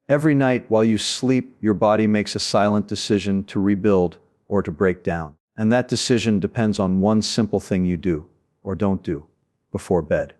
Every night while you sleep, your body makes a silent decision to rebuild or to break down. And that decision depends on one simple thing you do or don't do before bed.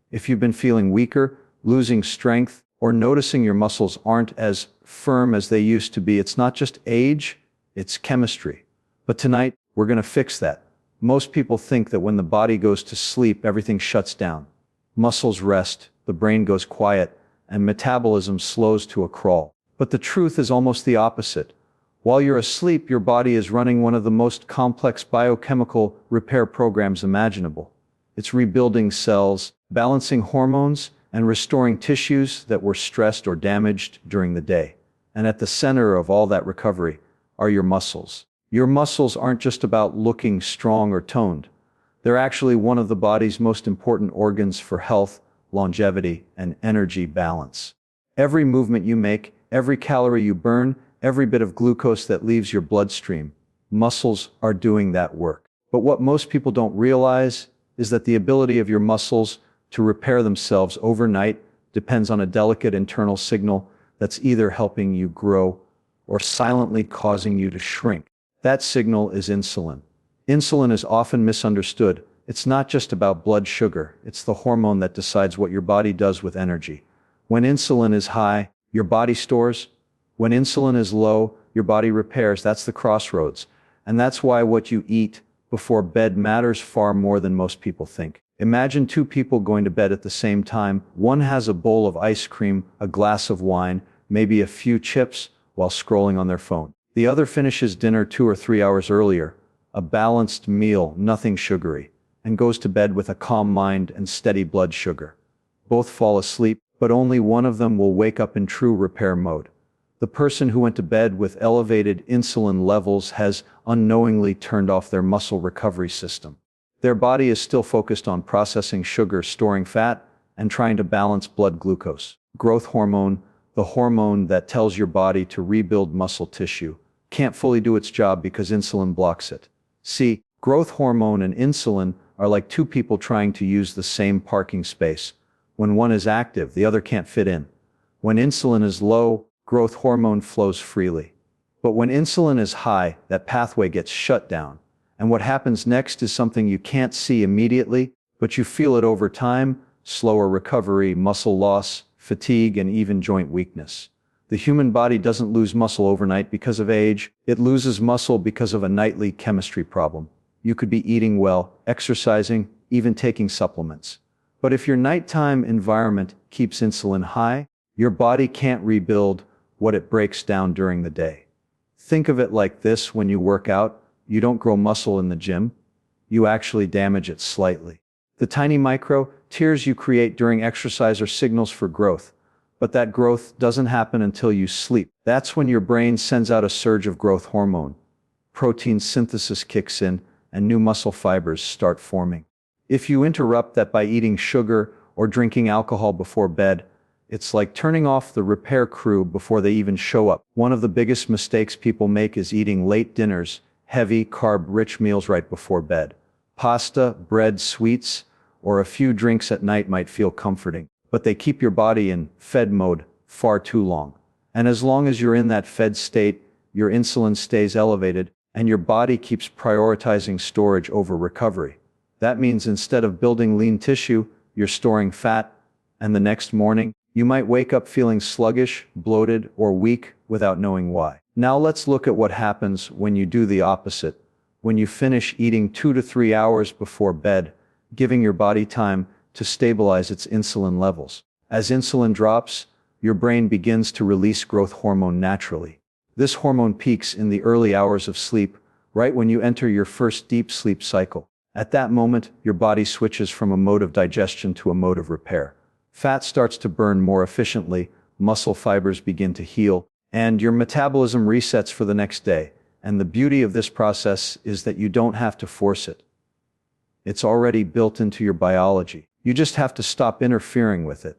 If you've been feeling weaker, losing strength, or noticing your muscles aren't as firm as they used to be, it's not just age, it's chemistry. But tonight, we're going to fix that. Most people think that when the body goes to sleep, everything shuts down. Muscles rest, the brain goes quiet, and metabolism slows to a crawl. But the truth is almost the opposite. While you're asleep, your body is running one of the most complex biochemical repair programs imaginable. It's rebuilding cells, balancing hormones, and restoring tissues that were stressed or damaged during the day. And at the center of all that recovery are your muscles. Your muscles aren't just about looking strong or toned. They're actually one of the body's most important organs for health, longevity, and energy balance. Every movement you make, every calorie you burn, every bit of glucose that leaves your bloodstream, muscles are doing that work. But what most people don't realize is that the ability of your muscles to repair themselves overnight depends on a delicate internal signal that's either helping you grow or silently causing you to shrink. That signal is insulin. Insulin is often misunderstood. It's not just about blood sugar, it's the hormone that decides what your body does with energy. When insulin is high, your body stores. When insulin is low, your body repairs. That's the crossroads. And that's why what you eat before bed matters far more than most people think. Imagine two people going to bed at the same time. One has a bowl of ice cream, a glass of wine, maybe a few chips while scrolling on their phone. The other finishes dinner 2 or 3 hours earlier, a balanced meal, nothing sugary, and goes to bed with a calm mind and steady blood sugar. Both fall asleep, but only one of them will wake up in true repair mode. The person who went to bed with elevated insulin levels has unknowingly turned off their muscle recovery system. Their body is still focused on processing sugar, storing fat, and trying to balance blood glucose. Growth hormone, the hormone that tells your body to rebuild muscle tissue, can't fully do its job because insulin blocks it. See, growth hormone and insulin are like two people trying to use the same parking space. When one is active, the other can't fit in. When insulin is low, growth hormone flows freely. But when insulin is high, that pathway gets shut down. And what happens next is something you can't see immediately, but you feel it over time: slower recovery, muscle loss, fatigue, and even joint weakness. The human body doesn't lose muscle overnight because of age. It loses muscle because of a nightly chemistry problem. You could be eating well, exercising, even taking supplements. But if your nighttime environment keeps insulin high, your body can't rebuild what it breaks down during the day. Think of it like this: when you work out, you don't grow muscle in the gym, you actually damage it slightly. The tiny micro tears you create during exercise are signals for growth, but that growth doesn't happen until you sleep. That's when your brain sends out a surge of growth hormone. Protein synthesis kicks in, and new muscle fibers start forming. If you interrupt that by eating sugar or drinking alcohol before bed, it's like turning off the repair crew before they even show up. One of the biggest mistakes people make is eating late dinners, heavy, carb-rich meals right before bed. Pasta, bread, sweets, or a few drinks at night might feel comforting, but they keep your body in fed mode far too long. And as long as you're in that fed state, your insulin stays elevated, and your body keeps prioritizing storage over recovery. That means instead of building lean tissue, you're storing fat, and the next morning, you might wake up feeling sluggish, bloated, or weak without knowing why. Now let's look at what happens when you do the opposite. When you finish eating 2 to 3 hours before bed, giving your body time to stabilize its insulin levels. As insulin drops, your brain begins to release growth hormone naturally. This hormone peaks in the early hours of sleep, right when you enter your first deep sleep cycle. At that moment, your body switches from a mode of digestion to a mode of repair. Fat starts to burn more efficiently, muscle fibers begin to heal, and your metabolism resets for the next day. And the beauty of this process is that you don't have to force it. It's already built into your biology. You just have to stop interfering with it.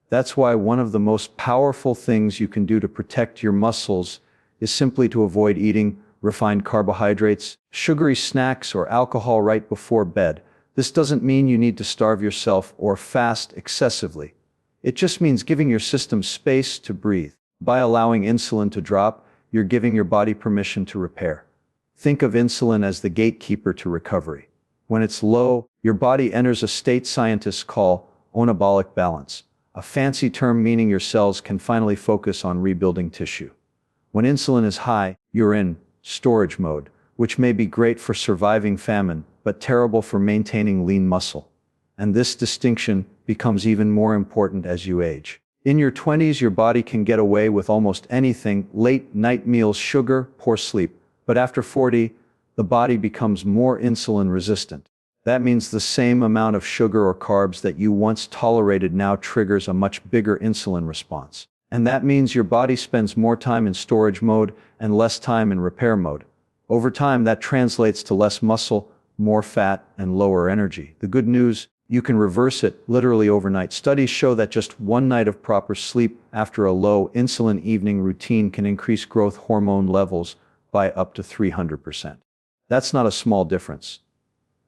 That's why one of the most powerful things you can do to protect your muscles is simply to avoid eating refined carbohydrates, sugary snacks, or alcohol right before bed. This doesn't mean you need to starve yourself or fast excessively. It just means giving your system space to breathe. By allowing insulin to drop, you're giving your body permission to repair. Think of insulin as the gatekeeper to recovery. When it's low, your body enters a state scientists call anabolic balance, a fancy term meaning your cells can finally focus on rebuilding tissue. When insulin is high, you're in storage mode, which may be great for surviving famine, but terrible for maintaining lean muscle. And this distinction becomes even more important as you age. In your 20s, your body can get away with almost anything: late night meals, sugar, poor sleep. But after 40, the body becomes more insulin resistant. That means the same amount of sugar or carbs that you once tolerated now triggers a much bigger insulin response. And that means your body spends more time in storage mode and less time in repair mode. Over time, that translates to less muscle, more fat, and lower energy. The good news: you can reverse it literally overnight. Studies show that just one night of proper sleep after a low insulin evening routine can increase growth hormone levels by up to 300%. That's not a small difference.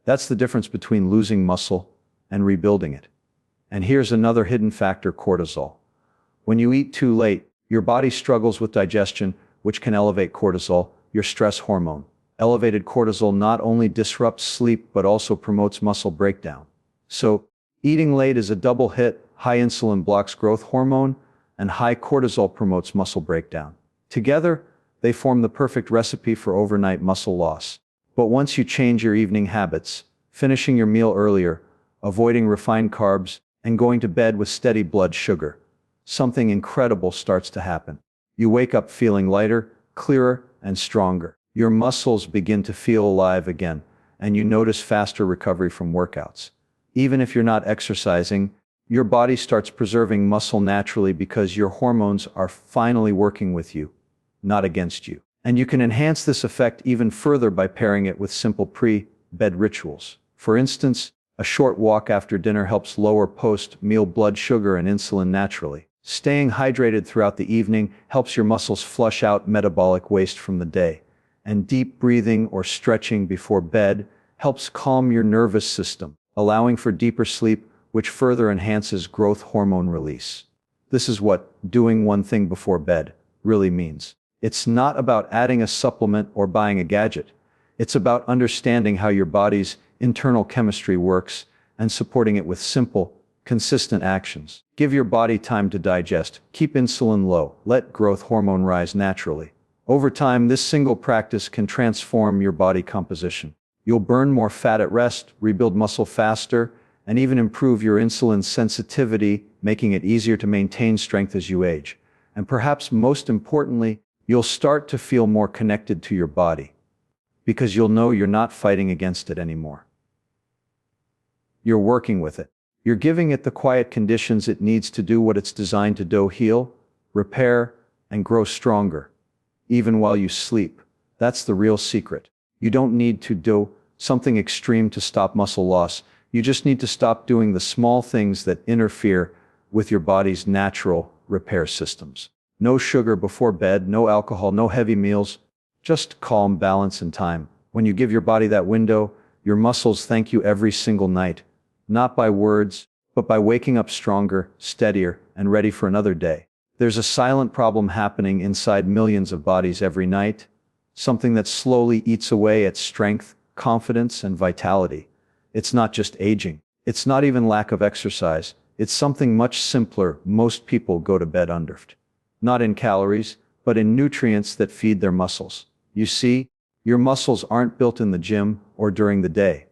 That's the difference between losing muscle and rebuilding it. And here's another hidden factor: cortisol. When you eat too late, your body struggles with digestion, which can elevate cortisol, your stress hormone. Elevated cortisol not only disrupts sleep but also promotes muscle breakdown. So, eating late is a double hit: high insulin blocks growth hormone, and high cortisol promotes muscle breakdown. Together, they form the perfect recipe for overnight muscle loss. But once you change your evening habits, finishing your meal earlier, avoiding refined carbs, and going to bed with steady blood sugar, something incredible starts to happen. You wake up feeling lighter, clearer, and stronger. Your muscles begin to feel alive again, and you notice faster recovery from workouts. Even if you're not exercising, your body starts preserving muscle naturally because your hormones are finally working with you, not against you. And you can enhance this effect even further by pairing it with simple pre-bed rituals. For instance, a short walk after dinner helps lower post-meal blood sugar and insulin naturally. Staying hydrated throughout the evening helps your muscles flush out metabolic waste from the day. And deep breathing or stretching before bed helps calm your nervous system, allowing for deeper sleep, which further enhances growth hormone release. This is what doing one thing before bed really means. It's not about adding a supplement or buying a gadget. It's about understanding how your body's internal chemistry works and supporting it with simple, consistent actions. Give your body time to digest, keep insulin low, let growth hormone rise naturally. Over time, this single practice can transform your body composition. You'll burn more fat at rest, rebuild muscle faster, and even improve your insulin sensitivity, making it easier to maintain strength as you age. And perhaps most importantly, you'll start to feel more connected to your body, because you'll know you're not fighting against it anymore. You're working with it. You're giving it the quiet conditions it needs to do what it's designed to do: heal, repair, and grow stronger, even while you sleep. That's the real secret. You don't need to do something extreme to stop muscle loss. You just need to stop doing the small things that interfere with your body's natural repair systems. No sugar before bed, no alcohol, no heavy meals, just calm, balance, and time. When you give your body that window, your muscles thank you every single night, not by words, but by waking up stronger, steadier, and ready for another day. There's a silent problem happening inside millions of bodies every night, something that slowly eats away at strength, confidence, and vitality. It's not just aging. It's not even lack of exercise. It's something much simpler. Most people go to bed underfed. Not in calories, but in nutrients that feed their muscles. You see, your muscles aren't built in the gym or during the day.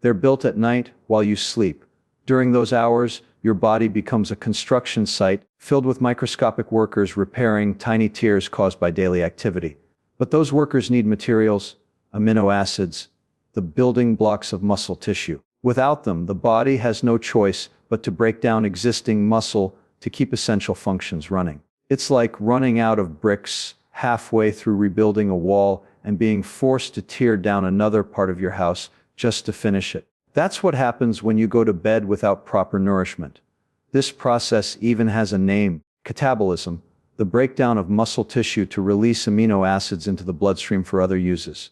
They're built at night while you sleep. During those hours, your body becomes a construction site filled with microscopic workers repairing tiny tears caused by daily activity. But those workers need materials, amino acids, the building blocks of muscle tissue. Without them, the body has no choice but to break down existing muscle to keep essential functions running. It's like running out of bricks halfway through rebuilding a wall and being forced to tear down another part of your house just to finish it. That's what happens when you go to bed without proper nourishment. This process even has a name: catabolism, the breakdown of muscle tissue to release amino acids into the bloodstream for other uses.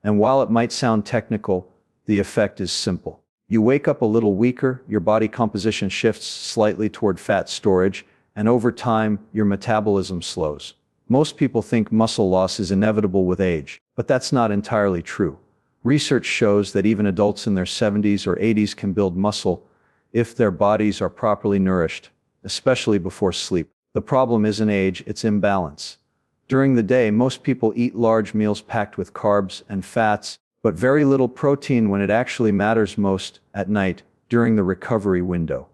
And while it might sound technical, the effect is simple. You wake up a little weaker, your body composition shifts slightly toward fat storage, and over time, your metabolism slows. Most people think muscle loss is inevitable with age, but that's not entirely true. Research shows that even adults in their 70s or 80s can build muscle if their bodies are properly nourished, especially before sleep. The problem isn't age, it's imbalance. During the day, most people eat large meals packed with carbs and fats, but very little protein when it actually matters most at night, during the recovery window.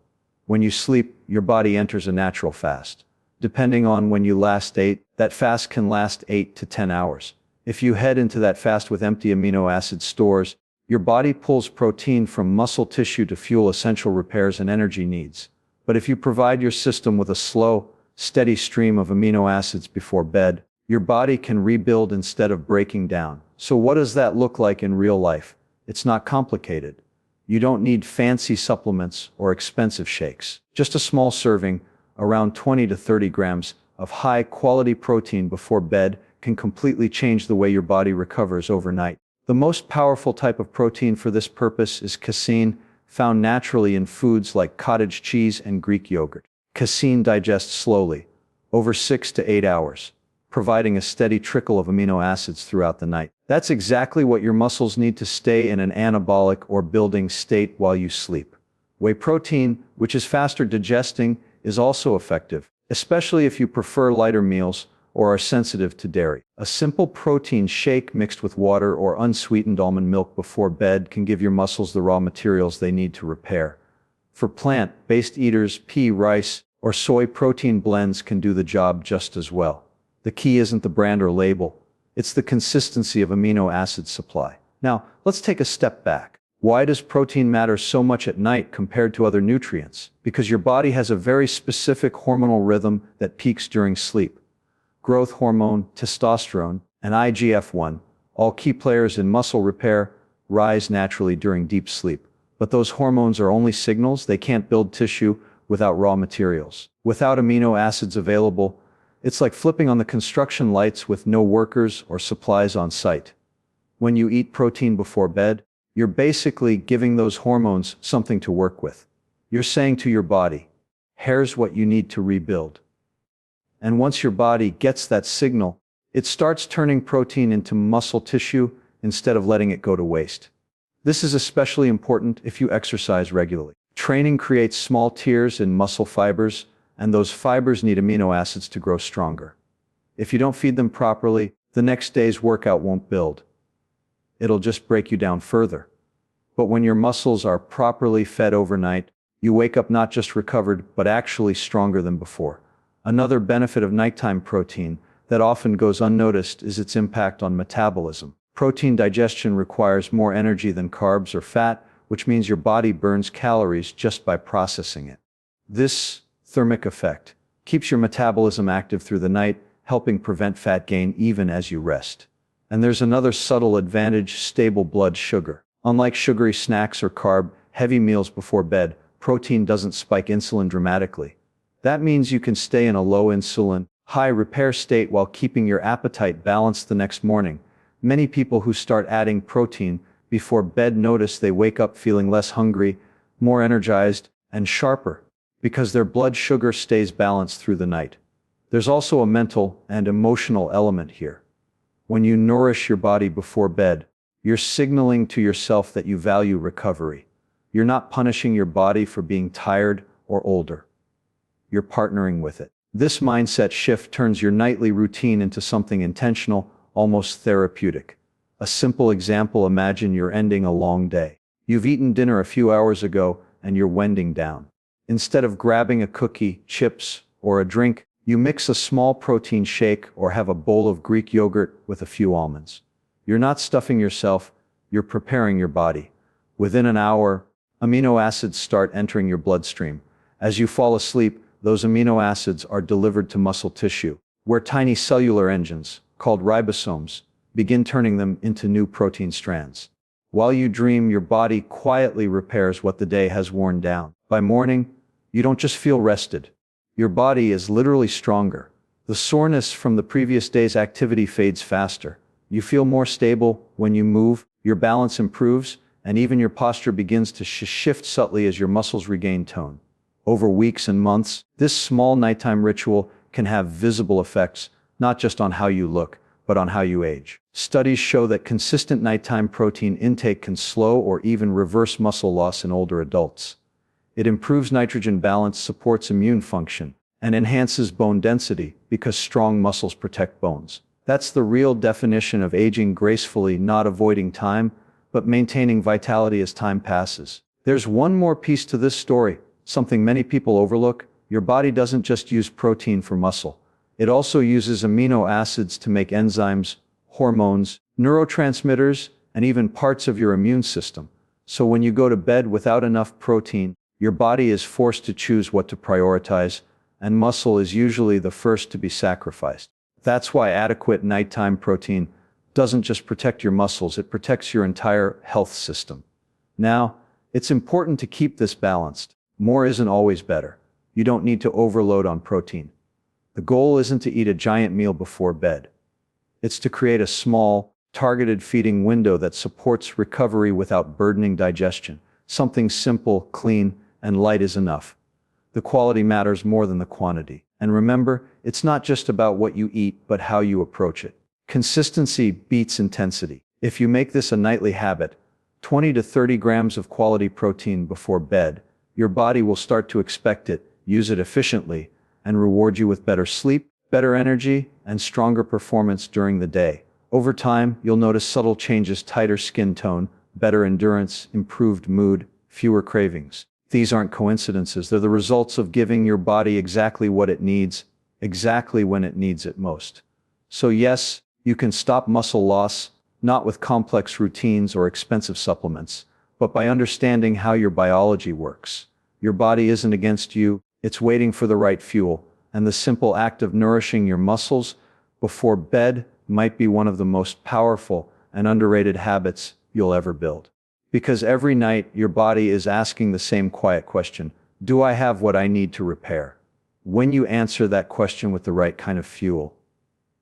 When you sleep, your body enters a natural fast. Depending on when you last ate, that fast can last 8 to 10 hours. If you head into that fast with empty amino acid stores, your body pulls protein from muscle tissue to fuel essential repairs and energy needs. But if you provide your system with a slow, steady stream of amino acids before bed, your body can rebuild instead of breaking down. So what does that look like in real life? It's not complicated. You don't need fancy supplements or expensive shakes. Just a small serving, around 20 to 30 grams, of high-quality protein before bed can completely change the way your body recovers overnight. The most powerful type of protein for this purpose is casein, found naturally in foods like cottage cheese and Greek yogurt. Casein digests slowly, over 6 to 8 hours, providing a steady trickle of amino acids throughout the night. That's exactly what your muscles need to stay in an anabolic or building state while you sleep. Whey protein, which is faster digesting, is also effective, especially if you prefer lighter meals or are sensitive to dairy. A simple protein shake mixed with water or unsweetened almond milk before bed can give your muscles the raw materials they need to repair. For plant-based eaters, pea, rice, or soy protein blends can do the job just as well. The key isn't the brand or label, it's the consistency of amino acid supply. Now, let's take a step back. Why does protein matter so much at night compared to other nutrients? Because your body has a very specific hormonal rhythm that peaks during sleep. Growth hormone, testosterone, and IGF-1, all key players in muscle repair, rise naturally during deep sleep. But those hormones are only signals, they can't build tissue without raw materials. Without amino acids available, it's like flipping on the construction lights with no workers or supplies on site. When you eat protein before bed, you're basically giving those hormones something to work with. You're saying to your body, here's what you need to rebuild. And once your body gets that signal, it starts turning protein into muscle tissue instead of letting it go to waste. This is especially important if you exercise regularly. Training creates small tears in muscle fibers, and those fibers need amino acids to grow stronger. If you don't feed them properly, the next day's workout won't build. It'll just break you down further. But when your muscles are properly fed overnight, you wake up not just recovered, but actually stronger than before. Another benefit of nighttime protein that often goes unnoticed is its impact on metabolism. Protein digestion requires more energy than carbs or fat, which means your body burns calories just by processing it. This thermic effect keeps your metabolism active through the night, helping prevent fat gain even as you rest. And there's another subtle advantage: stable blood sugar. Unlike sugary snacks or carb-heavy meals before bed, protein doesn't spike insulin dramatically. That means you can stay in a low insulin, high repair state while keeping your appetite balanced the next morning. Many people who start adding protein before bed notice they wake up feeling less hungry, more energized, and sharper, because their blood sugar stays balanced through the night. There's also a mental and emotional element here. When you nourish your body before bed, you're signaling to yourself that you value recovery. You're not punishing your body for being tired or older. You're partnering with it. This mindset shift turns your nightly routine into something intentional, almost therapeutic. A simple example: imagine you're ending a long day. You've eaten dinner a few hours ago and you're winding down. Instead of grabbing a cookie, chips, or a drink, you mix a small protein shake or have a bowl of Greek yogurt with a few almonds. You're not stuffing yourself, you're preparing your body. Within an hour, amino acids start entering your bloodstream. As you fall asleep, those amino acids are delivered to muscle tissue, where tiny cellular engines, called ribosomes, begin turning them into new protein strands. While you dream, your body quietly repairs what the day has worn down. By morning, you don't just feel rested. Your body is literally stronger. The soreness from the previous day's activity fades faster. You feel more stable when you move, your balance improves, and even your posture begins to shift subtly as your muscles regain tone. Over weeks and months, this small nighttime ritual can have visible effects, not just on how you look, but on how you age. Studies show that consistent nighttime protein intake can slow or even reverse muscle loss in older adults. It improves nitrogen balance, supports immune function, and enhances bone density because strong muscles protect bones. That's the real definition of aging gracefully, not avoiding time, but maintaining vitality as time passes. There's one more piece to this story, something many people overlook. Your body doesn't just use protein for muscle. It also uses amino acids to make enzymes, hormones, neurotransmitters, and even parts of your immune system. So when you go to bed without enough protein, your body is forced to choose what to prioritize, and muscle is usually the first to be sacrificed. That's why adequate nighttime protein doesn't just protect your muscles, it protects your entire health system. Now, it's important to keep this balanced. More isn't always better. You don't need to overload on protein. The goal isn't to eat a giant meal before bed. It's to create a small, targeted feeding window that supports recovery without burdening digestion. Something simple, clean, and light is enough. The quality matters more than the quantity. And remember, it's not just about what you eat, but how you approach it. Consistency beats intensity. If you make this a nightly habit, 20 to 30 grams of quality protein before bed, your body will start to expect it, use it efficiently, and reward you with better sleep, better energy, and stronger performance during the day. Over time, you'll notice subtle changes: tighter skin tone, better endurance, improved mood, fewer cravings. These aren't coincidences. They're the results of giving your body exactly what it needs, exactly when it needs it most. So yes, you can stop muscle loss, not with complex routines or expensive supplements, but by understanding how your biology works. Your body isn't against you, it's waiting for the right fuel, and the simple act of nourishing your muscles before bed might be one of the most powerful and underrated habits you'll ever build. Because every night your body is asking the same quiet question: do I have what I need to repair? When you answer that question with the right kind of fuel,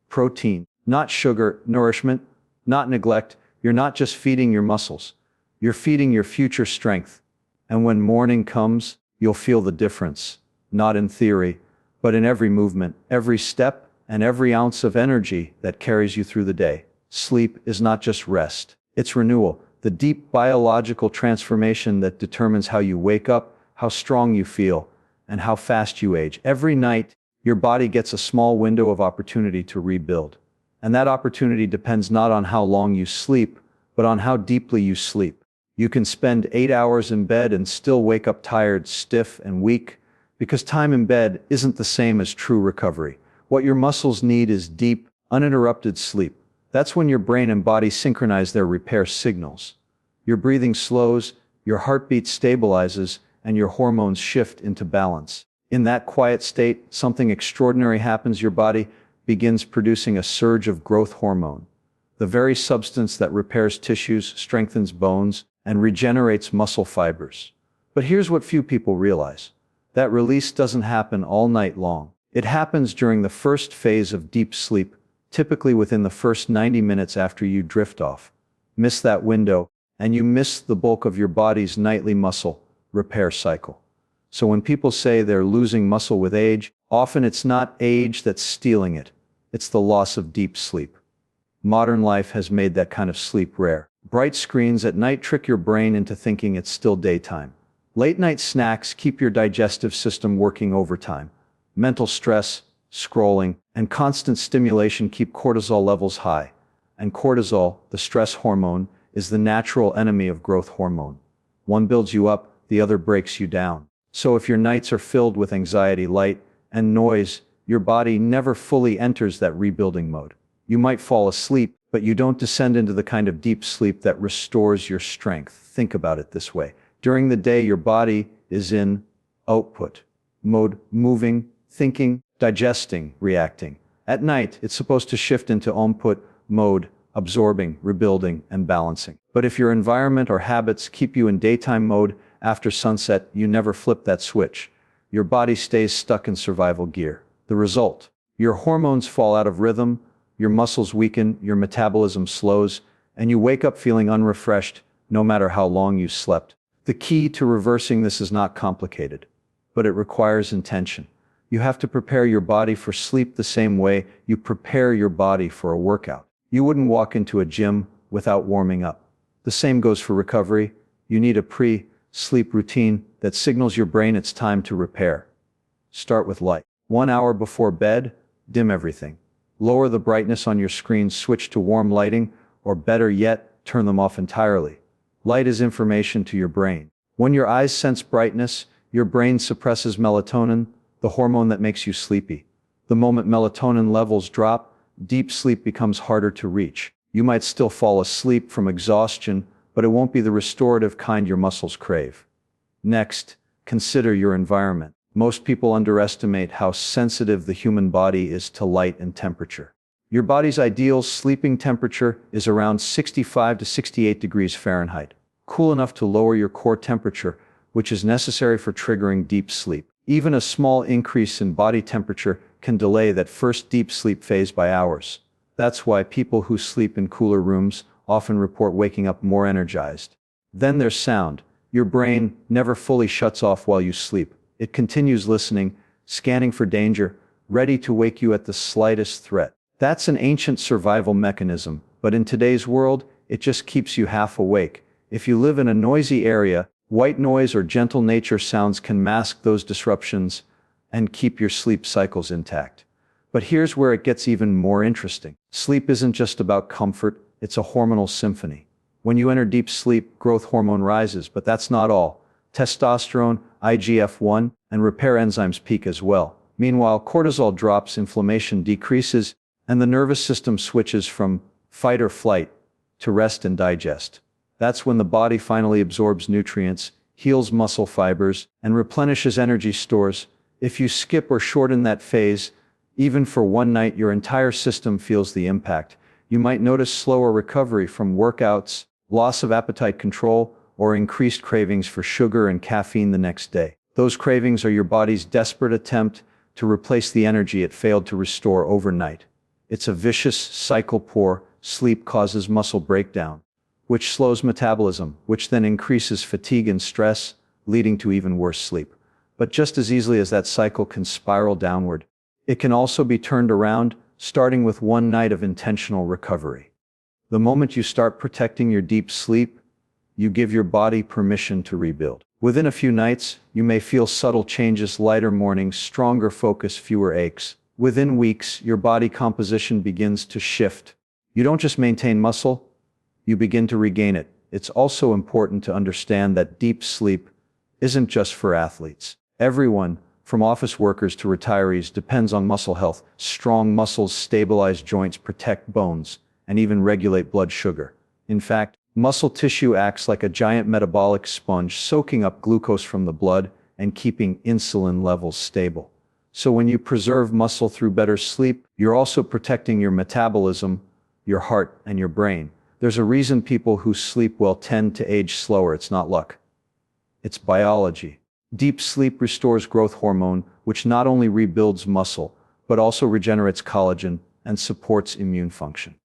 protein, not sugar, nourishment, not neglect, you're not just feeding your muscles, you're feeding your future strength. And when morning comes, you'll feel the difference, not in theory, but in every movement, every step, and every ounce of energy that carries you through the day. Sleep is not just rest, it's renewal. The deep biological transformation that determines how you wake up, how strong you feel, and how fast you age. Every night, your body gets a small window of opportunity to rebuild. And that opportunity depends not on how long you sleep, but on how deeply you sleep. You can spend 8 hours in bed and still wake up tired, stiff, and weak, because time in bed isn't the same as true recovery. What your muscles need is deep, uninterrupted sleep. That's when your brain and body synchronize their repair signals. Your breathing slows, your heartbeat stabilizes, and your hormones shift into balance. In that quiet state, something extraordinary happens. Your body begins producing a surge of growth hormone, the very substance that repairs tissues, strengthens bones, and regenerates muscle fibers. But here's what few people realize. That release doesn't happen all night long. It happens during the first phase of deep sleep, typically within the first 90 minutes after you drift off. Miss that window, and you miss the bulk of your body's nightly muscle repair cycle. So when people say they're losing muscle with age, often it's not age that's stealing it. It's the loss of deep sleep. Modern life has made that kind of sleep rare. Bright screens at night trick your brain into thinking it's still daytime. Late-night snacks keep your digestive system working overtime. Mental stress, scrolling, and constant stimulation keep cortisol levels high. And cortisol, the stress hormone, is the natural enemy of growth hormone. One builds you up, the other breaks you down. So if your nights are filled with anxiety, light, and noise, your body never fully enters that rebuilding mode. You might fall asleep, but you don't descend into the kind of deep sleep that restores your strength. Think about it this way. During the day, your body is in output mode, moving, thinking, digesting, reacting. At night, it's supposed to shift into input mode, absorbing, rebuilding, and balancing. But if your environment or habits keep you in daytime mode, after sunset, you never flip that switch. Your body stays stuck in survival gear. The result: your hormones fall out of rhythm, your muscles weaken, your metabolism slows, and you wake up feeling unrefreshed, no matter how long you slept. The key to reversing this is not complicated, but it requires intention. You have to prepare your body for sleep the same way you prepare your body for a workout. You wouldn't walk into a gym without warming up. The same goes for recovery. You need a pre-sleep routine that signals your brain it's time to repair. Start with light. 1 hour before bed, dim everything. Lower the brightness on your screen, switch to warm lighting, or better yet, turn them off entirely. Light is information to your brain. When your eyes sense brightness, your brain suppresses melatonin, the hormone that makes you sleepy. The moment melatonin levels drop, deep sleep becomes harder to reach. You might still fall asleep from exhaustion, but it won't be the restorative kind your muscles crave. Next, consider your environment. Most people underestimate how sensitive the human body is to light and temperature. Your body's ideal sleeping temperature is around 65 to 68 degrees Fahrenheit, cool enough to lower your core temperature, which is necessary for triggering deep sleep. Even a small increase in body temperature can delay that first deep sleep phase by hours. That's why people who sleep in cooler rooms often report waking up more energized. Then there's sound. Your brain never fully shuts off while you sleep. It continues listening, scanning for danger, ready to wake you at the slightest threat. That's an ancient survival mechanism, but in today's world, it just keeps you half awake. If you live in a noisy area, white noise or gentle nature sounds can mask those disruptions and keep your sleep cycles intact. But here's where it gets even more interesting. Sleep isn't just about comfort, it's a hormonal symphony. When you enter deep sleep, growth hormone rises, but that's not all. Testosterone, IGF-1, and repair enzymes peak as well. Meanwhile, cortisol drops, inflammation decreases, and the nervous system switches from fight or flight to rest and digest. That's when the body finally absorbs nutrients, heals muscle fibers, and replenishes energy stores. If you skip or shorten that phase, even for one night, your entire system feels the impact. You might notice slower recovery from workouts, loss of appetite control, or increased cravings for sugar and caffeine the next day. Those cravings are your body's desperate attempt to replace the energy it failed to restore overnight. It's a vicious cycle. Poor sleep causes muscle breakdown, which slows metabolism, which then increases fatigue and stress, leading to even worse sleep. But just as easily as that cycle can spiral downward, it can also be turned around, starting with one night of intentional recovery. The moment you start protecting your deep sleep, you give your body permission to rebuild. Within a few nights, you may feel subtle changes: lighter mornings, stronger focus, fewer aches. Within weeks, your body composition begins to shift. You don't just maintain muscle, you begin to regain it. It's also important to understand that deep sleep isn't just for athletes. Everyone, from office workers to retirees, depends on muscle health. Strong muscles stabilize joints, protect bones, and even regulate blood sugar. In fact, muscle tissue acts like a giant metabolic sponge, soaking up glucose from the blood and keeping insulin levels stable. So when you preserve muscle through better sleep, you're also protecting your metabolism, your heart, and your brain. There's a reason people who sleep well tend to age slower. It's not luck. It's biology. Deep sleep restores growth hormone, which not only rebuilds muscle, but also regenerates collagen and supports immune function.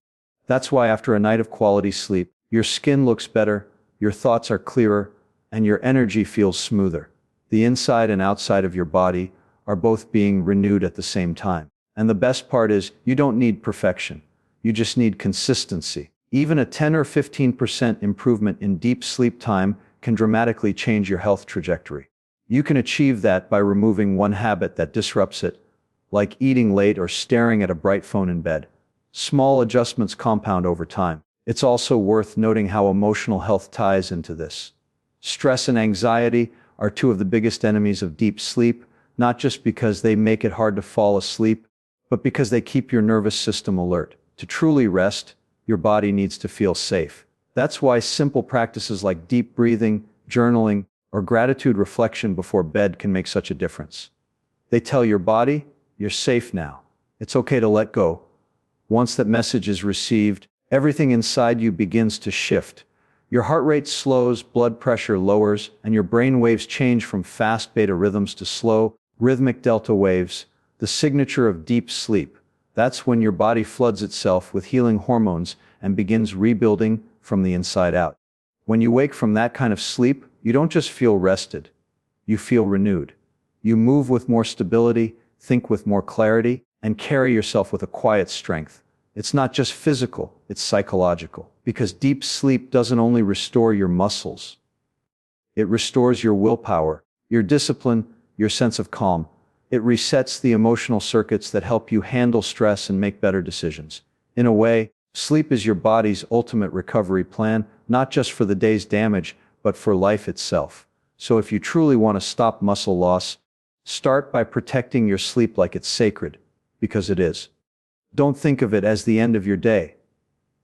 That's why after a night of quality sleep, your skin looks better, your thoughts are clearer, and your energy feels smoother. The inside and outside of your body are both being renewed at the same time. And the best part is, you don't need perfection. You just need consistency. Even a 10 or 15% improvement in deep sleep time can dramatically change your health trajectory. You can achieve that by removing one habit that disrupts it, like eating late or staring at a bright phone in bed. Small adjustments compound over time. It's also worth noting how emotional health ties into this. Stress and anxiety are two of the biggest enemies of deep sleep, not just because they make it hard to fall asleep, but because they keep your nervous system alert. To truly rest, your body needs to feel safe. That's why simple practices like deep breathing, journaling, or gratitude reflection before bed can make such a difference. They tell your body, you're safe now. It's okay to let go. Once that message is received, everything inside you begins to shift. Your heart rate slows, blood pressure lowers, and your brain waves change from fast beta rhythms to slow, rhythmic delta waves, the signature of deep sleep. That's when your body floods itself with healing hormones and begins rebuilding from the inside out. When you wake from that kind of sleep, you don't just feel rested, you feel renewed. You move with more stability, think with more clarity, and carry yourself with a quiet strength. It's not just physical, it's psychological. Because deep sleep doesn't only restore your muscles, it restores your willpower, your discipline, your sense of calm. It resets the emotional circuits that help you handle stress and make better decisions. In a way, sleep is your body's ultimate recovery plan, not just for the day's damage, but for life itself. So if you truly want to stop muscle loss, start by protecting your sleep like it's sacred, because it is. Don't think of it as the end of your day.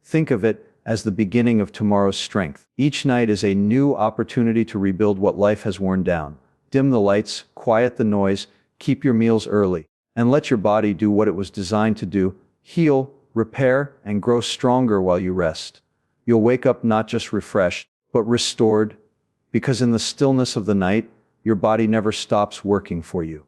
Think of it as the beginning of tomorrow's strength. Each night is a new opportunity to rebuild what life has worn down. Dim the lights, quiet the noise, keep your meals early, and let your body do what it was designed to do: heal, repair, and grow stronger while you rest. You'll wake up not just refreshed, but restored, because in the stillness of the night, your body never stops working for you.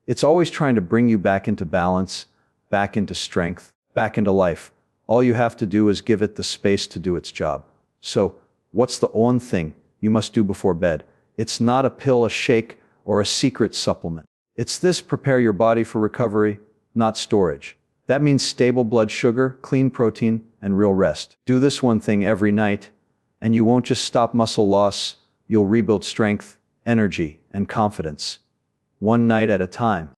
It's always trying to bring you back into balance, back into strength, back into life. All you have to do is give it the space to do its job. So, what's the one thing you must do before bed? It's not a pill, a shake, or a secret supplement. It's this: prepare your body for recovery, not storage. That means stable blood sugar, clean protein, and real rest. Do this one thing every night, and you won't just stop muscle loss, you'll rebuild strength, energy, and confidence. One night at a time.